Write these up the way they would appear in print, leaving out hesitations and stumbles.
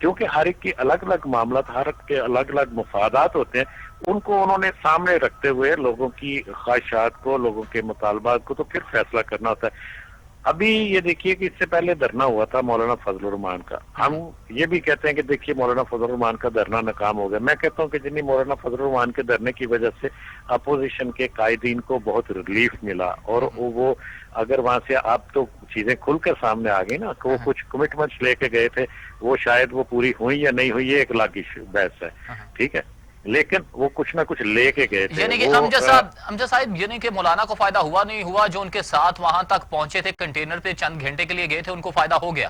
کیونکہ ہر ایک کے الگ الگ معاملات، ہر ایک کے الگ الگ مفادات ہوتے ہیں، ان کو انہوں نے سامنے رکھتے ہوئے لوگوں کی خواہشات کو، لوگوں کے مطالبات کو تو پھر فیصلہ کرنا ہوتا ہے۔ ابھی یہ دیکھیے کہ اس سے پہلے دھرنا ہوا تھا مولانا فضل الرحمان کا، ہم یہ بھی کہتے ہیں کہ دیکھیے مولانا فضل الرحمان کا دھرنا ناکام ہو گیا۔ میں کہتا ہوں کہ جنہیں مولانا فضل الرحمان کے دھرنے کی وجہ سے اپوزیشن کے قائدین کو بہت ریلیف ملا، اور وہ اگر وہاں سے آپ تو چیزیں کھل کر سامنے آ گئی نا کہ وہ کچھ کمٹمنٹس لے کے گئے تھے، وہ شاید وہ پوری ہوئی یا نہیں ہوئی، یہ ایک الگ بحث ہے، ٹھیک ہے، لیکن وہ کچھ نہ کچھ لے کے گئے تھے۔ یعنی کہ امجد صاحب یعنی کہ مولانا کو فائدہ ہوا نہیں ہوا، جو ان کے ساتھ وہاں تک پہنچے تھے کنٹینر پہ چند گھنٹے کے لیے گئے تھے، ان کو فائدہ ہو گیا؟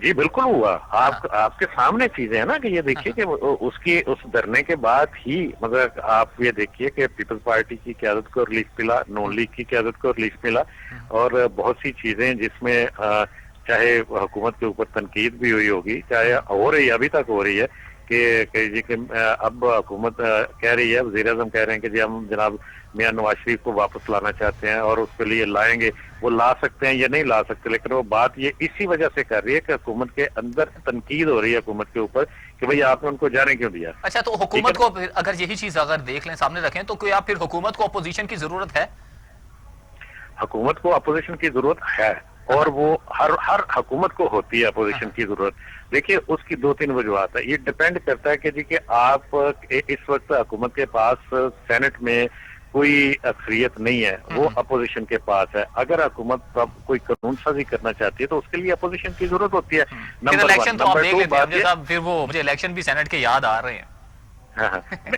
جی بالکل ہوا، آپ کے سامنے چیزیں ہیں نا کہ یہ دیکھیے کہ اس دھرنے کے بعد ہی مگر آپ یہ دیکھیے کہ پیپلز پارٹی کی قیادت کو ریلیف ملا، نون لیگ کی قیادت کو ریلیف ملا، اور بہت سی چیزیں جس میں چاہے حکومت کے اوپر تنقید بھی ہوئی ہوگی، چاہے ہو رہی ہے، ابھی تک ہو رہی ہے کہ اب حکومت کہہ رہی ہے، وزیر اعظم کہہ رہے ہیں کہ جی ہم جناب میاں نواز شریف کو واپس لانا چاہتے ہیں اور اس کے لیے لائیں گے، وہ لا سکتے ہیں یا نہیں لا سکتے، لیکن وہ بات یہ اسی وجہ سے کر رہی ہے کہ حکومت کے اندر تنقید ہو رہی ہے حکومت کے اوپر کہ بھئی آپ نے ان کو جانے کیوں دیا۔ اچھا، تو حکومت کو اگر یہی چیز اگر دیکھ لیں، سامنے رکھیں، تو کوئی آپ پھر حکومت کو اپوزیشن کی ضرورت ہے؟ حکومت کو اپوزیشن کی ضرورت ہے، اور وہ ہر حکومت کو ہوتی ہے اپوزیشن کی ضرورت۔ دیکھیے اس کی دو تین وجوہات ہیں، یہ ڈیپینڈ کرتا ہے کہ جی کہ آپ اس وقت حکومت کے پاس سینٹ میں کوئی اکثریت نہیں ہے، وہ اپوزیشن کے پاس ہے۔ اگر حکومت کوئی قانون سازی کرنا چاہتی ہے تو اس کے لیے اپوزیشن کی ضرورت ہوتی ہے۔ پھر الیکشن تو آپ دیکھ لیتے ہیں صاحب، پھر وہ مجھے الیکشن بھی سینٹ کے یاد آ رہے ہیں۔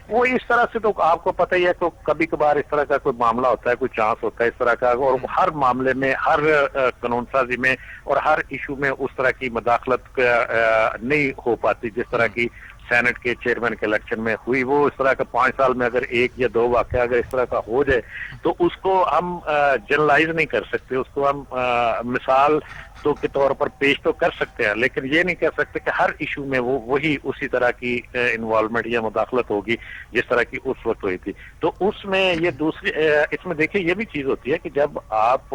وہ اس طرح سے تو آپ کو پتہ ہی ہے کہ کبھی کبھار اس طرح کا کوئی معاملہ ہوتا ہے، کوئی چانس ہوتا ہے اس طرح کا، اور ہر معاملے میں، ہر قانون سازی میں اور ہر ایشو میں اس طرح کی مداخلت نہیں ہو پاتی جس طرح کی سینٹ کے چیئرمین کے الیکشن میں ہوئی۔ وہ اس طرح کا 5 سال میں اگر ایک یا دو واقعہ اگر اس طرح کا ہو جائے تو اس کو ہم جنرلائز نہیں کر سکتے، اس کو ہم مثال کے طور پر پیش تو کر سکتے ہیں، لیکن یہ نہیں کہہ سکتے کہ ہر ایشو میں وہی اسی طرح کی انوالومنٹ یا مداخلت ہوگی جس طرح کی اس وقت ہوئی تھی۔ تو اس میں یہ دوسری اس میں دیکھیں یہ بھی چیز ہوتی ہے کہ جب آپ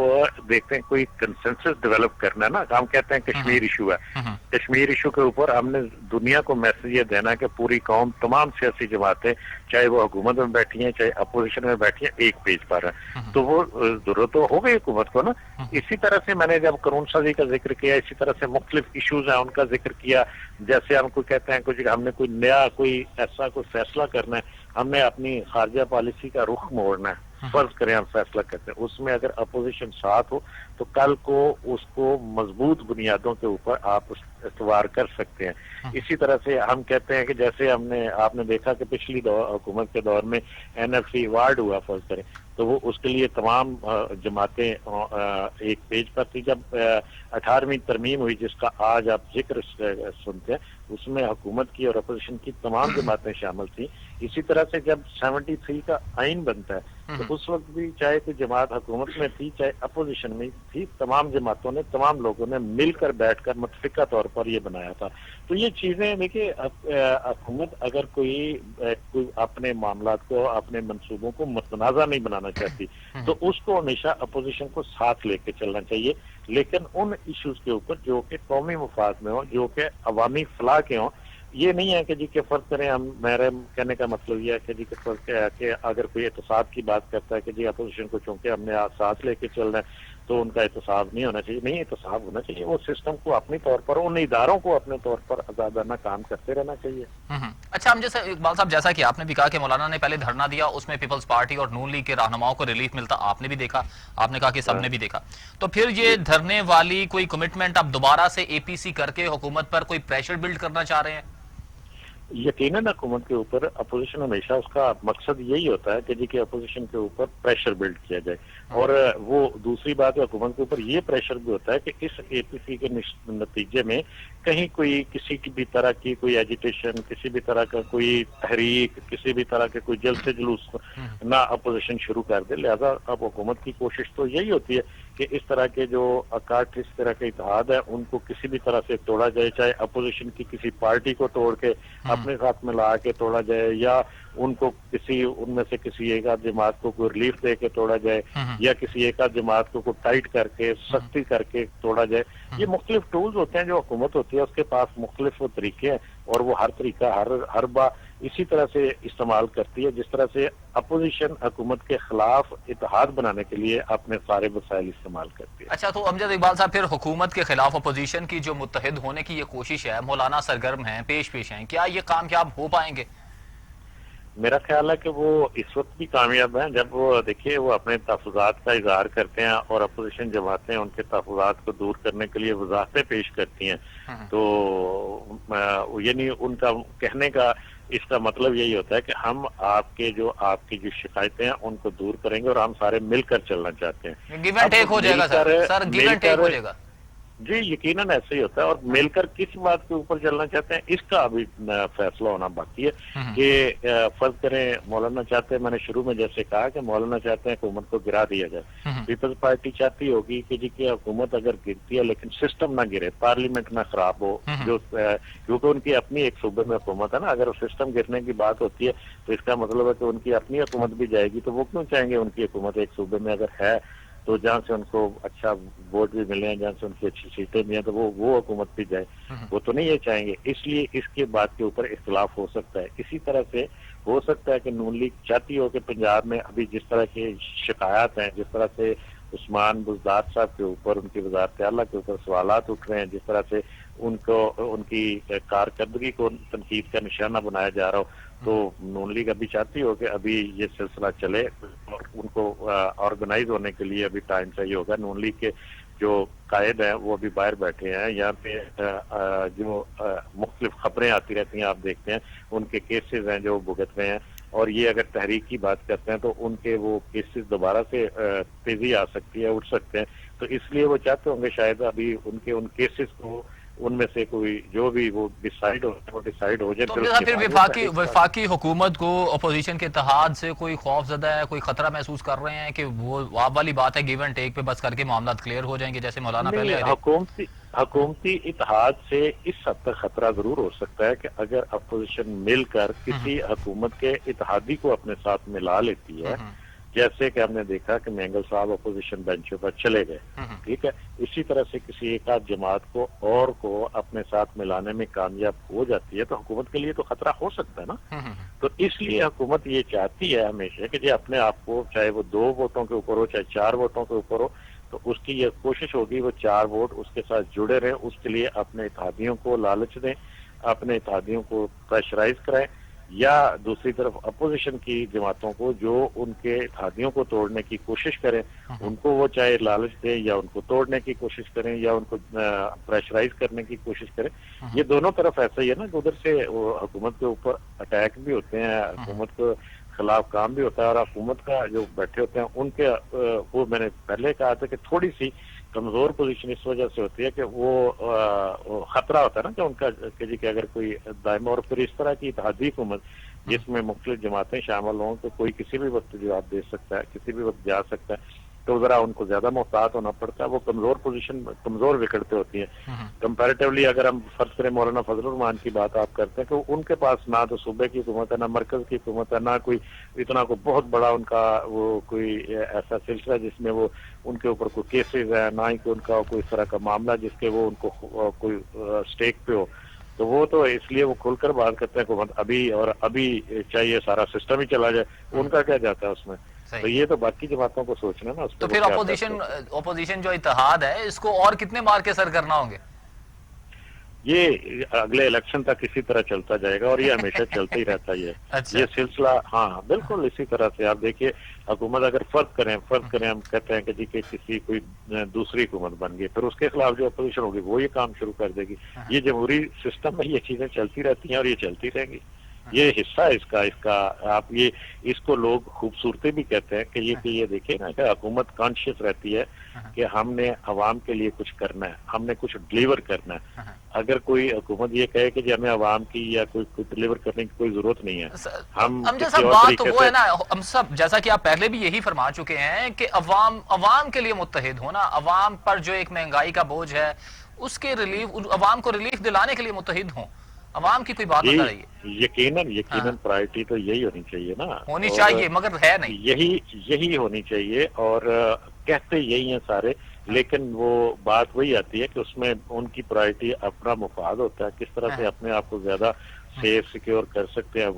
دیکھتے ہیں کوئی کنسنسس ڈیولپ کرنا ہے نا، ہم کہتے ہیں کشمیر ایشو ہے، کشمیر ایشو کے اوپر ہم نے دنیا کو میسج یہ دینا کہ پوری قوم، تمام سیاسی جماعتیں، چاہے وہ حکومت میں بیٹھی ہیں چاہے اپوزیشن میں بیٹھی ہیں، ایک پیج پر ہے، تو وہ ضرورت تو ہو گئی حکومت کو نا۔ اسی طرح سے میں نے جب قانون سازی کا ذکر کیا، اسی طرح سے مختلف ایشوز ہیں ان کا ذکر کیا، جیسے ہم کو کہتے ہیں کہ ہم نے کوئی نیا کوئی ایسا کوئی فیصلہ کرنا ہے، ہم نے اپنی خارجہ پالیسی کا رخ موڑنا ہے، فرض کریں ہم فیصلہ کرتے ہیں، اس میں اگر اپوزیشن ساتھ ہو تو کل کو اس کو مضبوط بنیادوں کے اوپر آپ استوار کر سکتے ہیں۔ اسی طرح سے ہم کہتے ہیں کہ جیسے آپ نے دیکھا کہ پچھلی حکومت کے دور میں NFC ایوارڈ ہوا، فرض کریں تو وہ اس کے لیے تمام جماعتیں ایک پیج پر تھی۔ جب 18ویں ترمیم ہوئی جس کا آج آپ ذکر سنتے ہیں، اس میں حکومت کی اور اپوزیشن کی تمام جماعتیں شامل تھیں۔ اسی طرح سے جب 73 کا آئین بنتا ہے تو اس وقت بھی چاہے کوئی جماعت حکومت میں تھی چاہے اپوزیشن میں تھی، تمام جماعتوں نے، تمام لوگوں نے مل کر بیٹھ کر متفقہ طور پر یہ بنایا تھا۔ تو یہ چیزیں دیکھیے، حکومت اگر کوئی اپنے معاملات کو، اپنے منصوبوں کو متنازع نہیں بنانا چاہتی تو اس کو ہمیشہ اپوزیشن کو ساتھ لے کے چلنا چاہیے، لیکن ان ایشوز کے اوپر جو کہ قومی مفاد میں ہوں، جو کہ عوامی فلاح کے ہوں۔ یہ نہیں ہے کہ جی کہ فرض کریں، میرے کہنے کا مطلب یہ ہے کہ جی کہ فرض کہ اگر کوئی احتساب کی بات کرتا ہے کہ جی اپوزیشن کو چونکہ ہم نے ساتھ لے کے چلنا ہے تو ان کا احتساب نہیں ہونا چاہیے، نہیں، احتساب ہونا چاہیے، وہ سسٹم کو اپنی طور پر، ان اداروں کو اپنے طور پر آزادانہ کام کرتے رہنا چاہیے۔ اچھا، ہم جیسے اقبال صاحب، جیسا کہ آپ نے بھی کہا کہ مولانا نے پہلے دھرنا دیا، اس میں پیپلز پارٹی اور نون لیگ کے رہنماؤں کو ریلیف ملتا، آپ نے بھی دیکھا، آپ نے کہا کہ سب نے بھی دیکھا، تو پھر یہ دھرنے والی کوئی کمٹمنٹ اب دوبارہ سے APC کر کے حکومت پر کوئی پریشر بلڈ کرنا چاہ رہے ہیں؟ یقیناً حکومت کے اوپر اپوزیشن ہمیشہ اس کا مقصد یہی ہوتا ہے کہ جی کہ اپوزیشن کے اوپر پریشر بلڈ کیا جائے، اور وہ دوسری بات ہے حکومت کے اوپر یہ پریشر بھی ہوتا ہے کہ اس APC کے نتیجے میں کہیں کوئی کسی کی بھی طرح کی کوئی ایجیٹیشن، کسی بھی طرح کا کوئی تحریک، کسی بھی طرح کے کوئی جلسے جلوس نہ اپوزیشن شروع کر دے۔ لہذا اب حکومت کی کوشش تو یہی ہوتی ہے کہ اس طرح کے جو اکاٹ اس طرح کے اتحاد ہے ان کو کسی بھی طرح سے توڑا جائے، چاہے اپوزیشن کی کسی پارٹی کو توڑ کے اپنے ساتھ ملا کے توڑا جائے، یا ان کو ان میں سے کسی ایک آدھ جماعت کو کوئی ریلیف دے کے توڑا جائے، یا کسی ایک آدھ جماعت کو ٹائٹ کر کے سختی کر کے توڑا جائے۔ یہ مختلف ٹولز ہوتے ہیں جو حکومت ہوتی ہے اس کے پاس مختلف طریقے ہیں، اور وہ ہر طریقہ ہر بار اسی طرح سے استعمال کرتی ہے جس طرح سے اپوزیشن حکومت کے خلاف اتحاد بنانے کے لیے اپنے سارے وسائل استعمال کرتی ہے۔ اچھا، تو امجد اقبال صاحب، پھر حکومت کے خلاف اپوزیشن کی جو متحد ہونے کی یہ کوشش ہے، مولانا سرگرم ہیں، پیش ہیں، کیا یہ کامیاب ہو پائیں گے؟ میرا خیال ہے کہ وہ اس وقت بھی کامیاب ہیں جب وہ دیکھیے وہ اپنے تحفظات کا اظہار کرتے ہیں اور اپوزیشن جماعتیں ان کے تحفظات کو دور کرنے کے لیے وضاحتیں پیش کرتی ہیں، تو یعنی ان کا کہنے کا اس کا مطلب یہی ہوتا ہے کہ ہم آپ کی جو شکایتیں ہیں ان کو دور کریں گے اور ہم سارے مل کر چلنا چاہتے ہیں۔ گیو اینڈ ٹیک ہو جائے گا سر، گیو اینڈ ٹیک ہو جائے گا جی، یقیناً ایسے ہی ہوتا ہے، اور مل کر کس بات کے اوپر چلنا چاہتے ہیں اس کا ابھی فیصلہ ہونا باقی ہے کہ فرض کریں مولانا چاہتے ہیں، میں نے شروع میں جیسے کہا کہ مولانا چاہتے ہیں حکومت کو گرا دیا جائے، پیپلز پارٹی چاہتی ہوگی کہ جی کہ حکومت اگر گرتی ہے لیکن سسٹم نہ گرے، پارلیمنٹ نہ خراب ہو، جو کیونکہ ان کی اپنی ایک صوبے میں حکومت ہے نا، اگر سسٹم گرنے کی بات ہوتی ہے تو اس کا مطلب ہے کہ ان کی اپنی حکومت بھی جائے گی، تو وہ کیوں چاہیں گے ان کی حکومت ایک صوبے میں اگر ہے تو جہاں سے ان کو اچھا ووٹ بھی ملے ہیں، جہاں سے ان کی اچھی سیٹیں بھی ہیں، تو وہ حکومت بھی جائے، وہ تو نہیں یہ چاہیں گے، اس لیے اس کے بات کے اوپر اختلاف ہو سکتا ہے۔ اسی طرح سے ہو سکتا ہے کہ نون لیگ چاہتی ہو کہ پنجاب میں ابھی جس طرح کے شکایات ہیں، جس طرح سے عثمان بزدار صاحب کے اوپر، ان کی وزارت اعلیٰ کے اوپر سوالات اٹھ رہے ہیں، جس طرح سے ان کی کارکردگی کو تنقید کا نشانہ بنایا جا رہا ہو، تو نون لیگ ابھی چاہتی ہو کہ ابھی یہ سلسلہ چلے، اور ان کو آرگنائز ہونے کے لیے ابھی ٹائم چاہیے ہوگا۔ نون لیگ کے جو قائد ہیں وہ ابھی باہر بیٹھے ہیں، یہاں پہ جو مختلف خبریں آتی رہتی ہیں آپ دیکھتے ہیں، ان کے کیسز ہیں جو بھگت رہے ہیں، اور یہ اگر تحریک کی بات کرتے ہیں تو ان کے وہ کیسز دوبارہ سے تیزی آ سکتی ہے، اٹھ سکتے ہیں، تو اس لیے وہ چاہتے ہوں گے شاید ابھی ان کیسز کو ان میں سے کوئی جو بھی وہ ڈیسائیڈ ہو جائے۔ پھر وفاقی حکومت کو اپوزیشن کے اتحاد سے کوئی خوف زدہ ہے، کوئی خطرہ محسوس کر رہے ہیں کہ وہ آپ والی بات ہے گیو اینڈ ٹیک پہ بس کر کے معاملات کلیئر ہو جائیں گے جیسے مولانا پہلے؟ حکومتی اتحاد سے اس حد تک خطرہ ضرور ہو سکتا ہے کہ اگر اپوزیشن مل کر کسی حکومت کے اتحادی کو اپنے ساتھ ملا لیتی ہے، جیسے کہ ہم نے دیکھا کہ مینگل صاحب اپوزیشن بینچوں پر چلے گئے، ٹھیک ہے، اسی طرح سے کسی ایک آدھ جماعت کو اپنے ساتھ ملانے میں کامیاب ہو جاتی ہے تو حکومت کے لیے تو خطرہ ہو سکتا ہے نا۔ تو اس لیے حکومت یہ چاہتی ہے ہمیشہ کہ جی اپنے آپ کو، چاہے وہ 2 ووٹوں کے اوپر ہو چاہے 4 ووٹوں کے اوپر ہو، تو اس کی یہ کوشش ہوگی وہ 4 ووٹ اس کے ساتھ جڑے رہیں، اس کے لیے اپنے اتحادیوں کو لالچ دیں، اپنے اتحادیوں کو پریشرائز کرائیں، یا دوسری طرف اپوزیشن کی جماعتوں کو جو ان کے اتحادیوں کو توڑنے کی کوشش کریں، ان کو وہ چاہے لالچ دیں یا ان کو توڑنے کی کوشش کریں یا ان کو پریشرائز کرنے کی کوشش کریں۔ یہ دونوں طرف ایسا ہی ہے نا کہ ادھر سے وہ حکومت کے اوپر اٹیک بھی ہوتے ہیں، حکومت کے خلاف کام بھی ہوتا ہے، اور حکومت کا جو بیٹھے ہوتے ہیں ان کے وہ میں نے پہلے کہا تھا کہ تھوڑی سی کمزور پوزیشن اس وجہ سے ہوتی ہے کہ وہ خطرہ ہوتا ہے نا کہ ان کا کہ جی کہ اگر کوئی دائم، اور پھر اس طرح کی اتحادی حکومت جس میں مختلف جماعتیں شامل ہوں تو کوئی کسی بھی وقت جواب دے سکتا ہے، کسی بھی وقت جا سکتا ہے، تو ذرا ان کو زیادہ محتاط ہونا پڑتا ہے۔ وہ کمزور وکٹیں ہوتی ہیں کمپیریٹیولی۔ اگر ہم فرض کریں مولانا فضل الرحمان کی بات آپ کرتے ہیں کہ ان کے پاس نہ تو صوبے کی حکومت ہے، نہ مرکز کی حکومت ہے، نہ کوئی اتنا کو بہت بڑا ان کا وہ کوئی ایسا سلسلہ جس میں وہ ان کے اوپر کوئی کیسز ہے، نہ ہی کہ ان کا کوئی اس طرح کا معاملہ جس کے وہ ان کو کوئی سٹیک پہ ہو، تو وہ تو اس لیے وہ کھل کر بات کرتے ہیں حکومت ابھی چاہیے سارا سسٹم ہی چلا جائے، ان کا کیا جاتا ہے اس میں؟ تو یہ تو باقی جماعتوں کو سوچنا نا۔ تو پھر اپوزیشن جو اتحاد ہے اس کو اور کتنے مار کے سر کرنا ہوں گے؟ یہ اگلے الیکشن تک اسی طرح چلتا جائے گا، اور یہ ہمیشہ چلتا ہی رہتا ہے یہ سلسلہ۔ ہاں بالکل اسی طرح سے آپ دیکھیے حکومت اگر فرض کریں ہم کہتے ہیں کہ جی کہ کسی کوئی دوسری حکومت بن گئی، پھر اس کے خلاف جو اپوزیشن ہوگی وہ یہ کام شروع کر دے گی۔ یہ جمہوری سسٹم میں یہ چیزیں چلتی رہتی ہیں اور یہ چلتی رہیں گی۔ یہ حصہ ہے اس کا آپ یہ اس کو لوگ خوبصورتی بھی کہتے ہیں کہ یہ دیکھیں نا کہ حکومت کانشیس رہتی ہے کہ ہم نے عوام کے لیے کچھ کرنا ہے، ہم نے کچھ ڈلیور کرنا ہے. اگر کوئی حکومت یہ کہے کہ جی ہمیں عوام کی یا کوئی ڈلیور کرنے کی کوئی ضرورت نہیں ہے، ہم امجد کسی صاحب اور بات تو طریقے وہ ہے سے نا، ہم سب جیسا کہ آپ پہلے بھی یہی فرما چکے ہیں کہ عوام کے لیے متحد ہونا، عوام پر جو ایک مہنگائی کا بوجھ ہے اس کے عوام کو ریلیف دلانے کے لیے متحد ہوں، عوام کی کوئی بات جی بتا رہی ہے. یقیناً پرائرٹی تو یہی ہونی چاہیے نا، ہونی اور چاہیے مگر ہے نہیں. یہی ہونی چاہیے، اور کہتے یہی ہیں سارے، لیکن وہ بات وہی آتی ہے کہ اس میں ان کی پرائرٹی اپنا مفاد ہوتا ہے، کس طرح سے اپنے آپ کو زیادہ سیف سیکیور کر سکتے ہیں،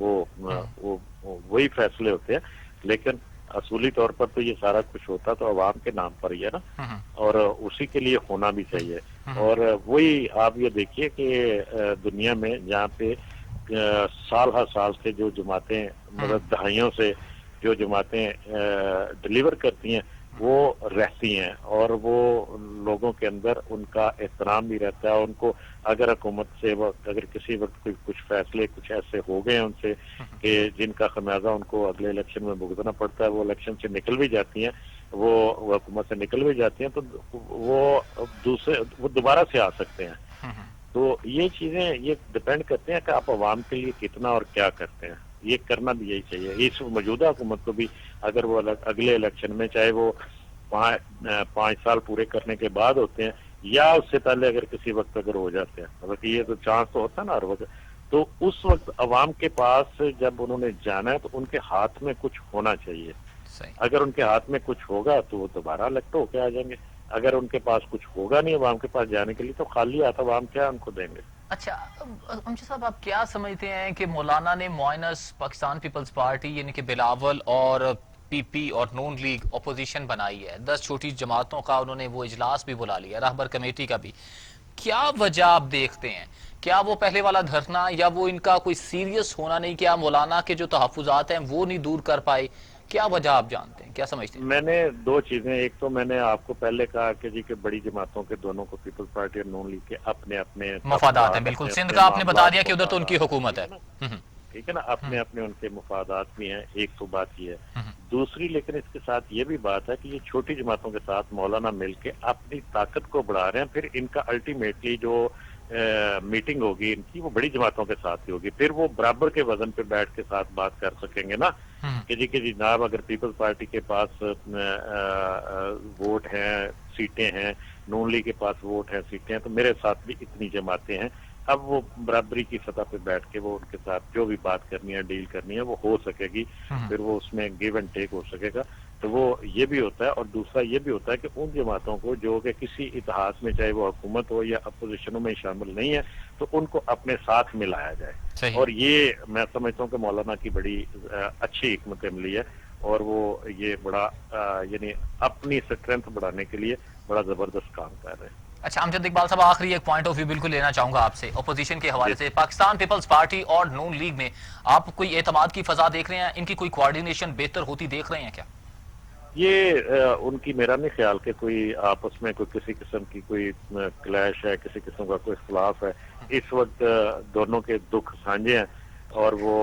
وہی فیصلے ہوتے ہیں. لیکن اصولی طور پر تو یہ سارا کچھ ہوتا تو عوام کے نام پر ہی ہے نا، اور اسی کے لیے ہونا بھی چاہیے. اور وہی آپ یہ دیکھیے کہ دنیا میں جہاں پہ سال ہر سال سے جو جماعتیں مطلب دہائیوں سے جو جماعتیں ڈلیور کرتی ہیں وہ رہتی ہیں، اور وہ لوگوں کے اندر ان کا احترام بھی رہتا ہے. ان کو اگر حکومت سے اگر کسی وقت کچھ فیصلے کچھ ایسے ہو گئے ہیں ان سے کہ جن کا خمیازہ ان کو اگلے الیکشن میں بھگتنا پڑتا ہے، وہ الیکشن سے نکل بھی جاتی ہیں، وہ حکومت سے نکل بھی جاتی ہیں، تو وہ دوبارہ سے آ سکتے ہیں. تو یہ چیزیں یہ ڈپینڈ کرتے ہیں کہ آپ عوام کے لیے کتنا اور کیا کرتے ہیں. یہ کرنا بھی یہی چاہیے. اس موجودہ حکومت کو بھی اگر وہ اگلے الیکشن میں، چاہے وہ 5 سال پورے کرنے کے بعد ہوتے ہیں یا اس سے پہلے اگر کسی وقت اگر ہو جاتے ہیں، مطلب یہ تو چانس تو ہوتا ہے نا ہر وقت، تو اس وقت عوام کے پاس جب انہوں نے جانا ہے تو ان کے ہاتھ میں کچھ ہونا چاہیے. اگر ان کے ہاتھ میں کچھ ہوگا تو وہ دوبارہ الیکٹ ہو کے آ جائیں گے. اگر ان کے پاس کچھ ہوگا نہیں عوام کے پاس جانے کے لیے تو خالی ہاتھ عوام کیا ان کو دیں گے. اچھا امجد صاحب، آپ کیا سمجھتے ہیں کہ مولانا نے معائنس پاکستان پیپلز پارٹی یعنی کہ بلاول اور پی پی اور نون لیگ اپوزیشن بنائی ہے، 10 چھوٹی جماعتوں کا انہوں نے وہ اجلاس بھی بلا لیا، راہبر کمیٹی کا بھی، کیا وجہ آپ دیکھتے ہیں؟ کیا وہ پہلے والا دھرنا یا وہ ان کا کوئی سیریس ہونا نہیں، کیا مولانا کے جو تحفظات ہیں وہ نہیں دور کر پائے؟ کیا وجہ آپ جانتے ہیں، کیا سمجھتے ہیں؟ میں نے 2 چیزیں، ایک تو میں نے آپ کو پہلے کہا کہ جی کہ بڑی جماعتوں کے دونوں کو، پیپلز پارٹی اور نون لیگ کے اپنے مفادات ہیں. بالکل، سندھ کا آپ نے بتا دیا کہ ادھر تو ان کی حکومت ہے. ٹھیک ہے نا، اپنے ان کے مفادات بھی ہیں. ایک تو بات یہ ہے. دوسری لیکن اس کے ساتھ یہ بھی بات ہے کہ یہ چھوٹی جماعتوں کے ساتھ مولانا مل کے اپنی طاقت کو بڑھا رہے ہیں. پھر ان کا الٹیمیٹلی جو میٹنگ ہوگی ان کی وہ بڑی جماعتوں کے ساتھ ہی ہوگی. پھر وہ برابر کے وزن پہ بیٹھ کے ساتھ بات کر سکیں گے نا کہ جی جناب اگر پیپلز پارٹی کے پاس ووٹ ہیں، سیٹیں ہیں، نون لیگ کے پاس ووٹ ہیں، سیٹیں ہیں، تو میرے ساتھ بھی اتنی جماعتیں ہیں. اب وہ برابری کی سطح پہ بیٹھ کے وہ ان کے ساتھ جو بھی بات کرنی ہے، ڈیل کرنی ہے، وہ ہو سکے گی. پھر وہ اس میں گیو اینڈ ٹیک ہو سکے گا. تو وہ یہ بھی ہوتا ہے. اور دوسرا یہ بھی ہوتا ہے کہ ان جماعتوں کو جو کہ کسی اتحاد میں، چاہے وہ حکومت ہو یا اپوزیشنوں میں شامل نہیں ہے، تو ان کو اپنے ساتھ ملایا جائے. اور یہ میں سمجھتا ہوں کہ مولانا کی بڑی اچھی حکمت عملی ہے، اور وہ یہ بڑا یعنی اپنی اسٹرینتھ بڑھانے کے لیے بڑا زبردست کام کر رہے ہیں. اچھا امجد اقبال صاحب، آخری ایک پوائنٹ آف ویو بالکل لینا چاہوں گا آپ سے اپوزیشن کے حوالے سے. پاکستان پیپلز پارٹی اور نون لیگ میں آپ کوئی اعتماد کی فضا دیکھ رہے ہیں؟ ان کی کوئی کوارڈینیشن بہتر ہوتی دیکھ رہے ہیں کیا؟ یہ ان کی میرا نہیں خیال کہ کوئی آپس میں کوئی کسی قسم کی کوئی کلیش ہے، کسی قسم کا کوئی اختلاف ہے. اس وقت دونوں کے دکھ سانجھے ہیں اور وہ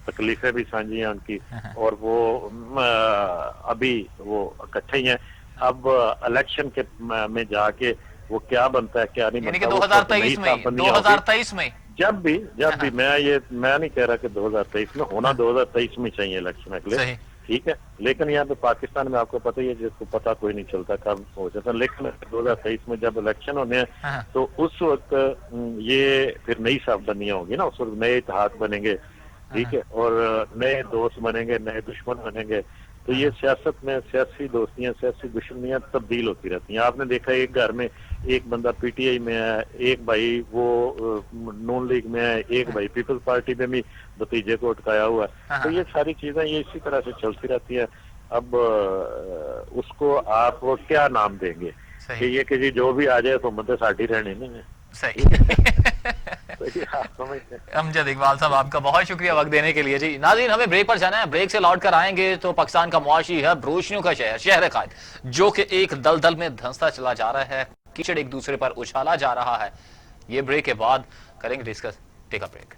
تکلیفیں بھی سانجھی ہیں ان کی، اور وہ ابھی وہ اکٹھے ہی ہیں. اب الیکشن کے میں جا کے وہ کیا بنتا ہے کیا نہیں یعنی کہ بنتا، 2023 میں 2023 میں جب بھی میں نہیں کہہ رہا کہ 2023 میں ہونا، 2023 میں چاہیے الیکشن اگلے. ٹھیک ہے، لیکن یہاں پہ پاکستان میں آپ کو پتہ ہی ہے، جس کو پتہ کوئی نہیں چلتا کب ہو جاتا. لیکن 2023 میں جب الیکشن ہونے ہیں تو اس وقت یہ پھر نئی صافدنیاں ہوگی نا، اس وقت نئے اتحاد بنیں گے. ٹھیک ہے، اور نئے دوست بنیں گے، نئے دشمن بنیں گے. تو یہ سیاست میں سیاسی دوستیاں، سیاسی دشمنیاں تبدیل ہوتی رہتی ہیں. آپ نے دیکھا ایک گھر میں ایک بندہ پی ٹی آئی میں ہے، ایک بھائی وہ نون لیگ میں ہے، ایک بھائی پیپلز پارٹی میں بھی بھتیجے کو اٹکایا ہوا ہے. تو یہ ساری چیزیں یہ اسی طرح سے چلتی رہتی ہیں. اب اس کو آپ کیا نام دیں گے کہ یہ کہ جی جو بھی آ جائے تو مدد ساٹھی رہنی نہیں. امجد اقبال صاحب، آپ کا بہت شکریہ وقت دینے کے لیے. جی ناظرین، ہمیں بریک پر جانا ہے. بریک سے لوٹ کر آئیں گے تو پاکستان کا معاشی ہب، روشنیوں کا شہر قائد، جو کہ ایک دلدل میں دھنستا چلا جا رہا ہے، کیچڑ ایک دوسرے پر اچھالا جا رہا ہے. یہ بریک کے بعد کریں گے ڈسکس. Take a break.